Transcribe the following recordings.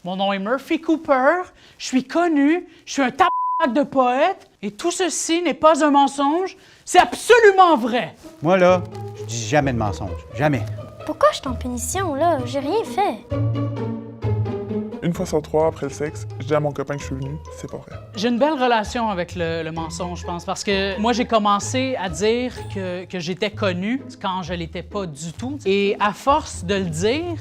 Mon nom est Murphy Cooper, je suis connu, je suis un tabac de poète, et tout ceci n'est pas un mensonge, c'est absolument vrai. Moi, là, je dis jamais de mensonge. Jamais. Pourquoi je suis en punition, là? J'ai rien fait. Une fois sur trois, après le sexe, je dis à mon copain que je suis venu, c'est pas vrai. J'ai une belle relation avec le mensonge, je pense, parce que moi, j'ai commencé à dire que j'étais connu quand je l'étais pas du tout. Et à force de le dire,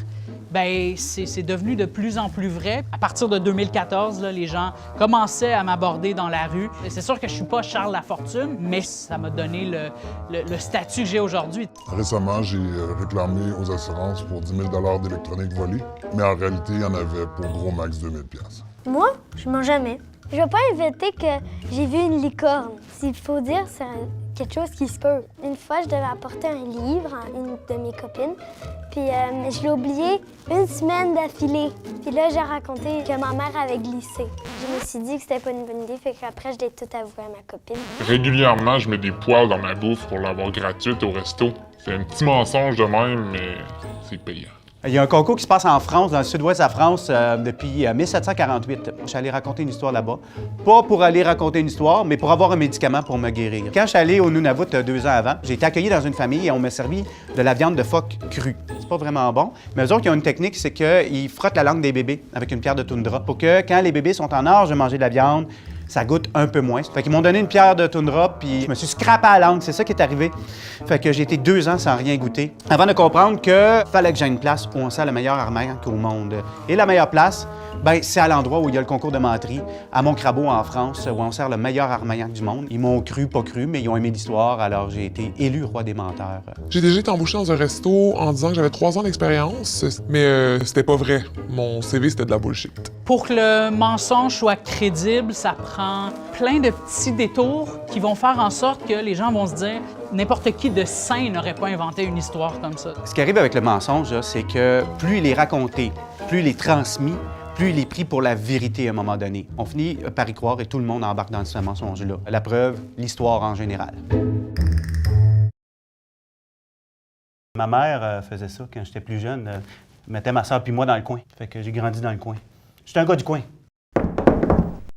ben c'est devenu de plus en plus vrai. À partir de 2014, là, les gens commençaient à m'aborder dans la rue. Et c'est sûr que je suis pas Charles Lafortune, mais ça m'a donné le statut que j'ai aujourd'hui. Récemment, j'ai réclamé aux assurances pour 10 000 d'électronique volée, mais en réalité, il y en avait pour gros max 2 000 $. Moi, je mens jamais. Je vais pas inventer que j'ai vu une licorne. S'il faut dire, c'est quelque chose qui se peut. Une fois, je devais apporter un livre à une de mes copines, puis je l'ai oublié une semaine d'affilée. Puis là, j'ai raconté que ma mère avait glissé. Je me suis dit que c'était pas une bonne idée, fait qu'après, je l'ai tout avoué à ma copine. Régulièrement, je mets des poils dans ma bouffe pour l'avoir gratuite au resto. C'est un petit mensonge de même, mais c'est payant. Il y a un concours qui se passe en France, dans le sud-ouest de la France, depuis 1748. Je suis allé raconter une histoire là-bas. Pas pour aller raconter une histoire, mais pour avoir un médicament pour me guérir. Quand je suis allé au Nunavut 2 ans avant, j'ai été accueilli dans une famille et on m'a servi de la viande de phoque crue. C'est pas vraiment bon, mais eux autres, ils ont une technique, c'est qu'ils frottent la langue des bébés avec une pierre de toundra pour que quand les bébés sont en âge de manger de la viande, ça goûte un peu moins. Fait qu'ils m'ont donné une pierre de toundra, puis je me suis scrappé à la langue. C'est ça qui est arrivé. Fait que j'ai été 2 ans sans rien goûter, avant de comprendre que fallait que j'aie une place où on sert le meilleur armagnac au monde. Et la meilleure place, ben c'est à l'endroit où il y a le concours de menterie, à Montcrabeau, en France, où on sert le meilleur armagnac du monde. Ils m'ont cru, pas cru, mais ils ont aimé l'histoire, alors j'ai été élu roi des menteurs. J'ai déjà été embauché dans un resto en disant que j'avais 3 ans d'expérience, mais c'était pas vrai. Mon CV, c'était de la bullshit. Pour que le mensonge soit crédible, ça prend plein de petits détours qui vont faire en sorte que les gens vont se dire n'importe qui de sain n'aurait pas inventé une histoire comme ça. Ce qui arrive avec le mensonge, là, c'est que plus il est raconté, plus il est transmis, plus il est pris pour la vérité à un moment donné. On finit par y croire et tout le monde embarque dans ce mensonge-là. La preuve, l'histoire en général. Ma mère faisait ça quand j'étais plus jeune. Mettait ma soeur puis moi dans le coin. Fait que j'ai grandi dans le coin. J'étais un gars du coin.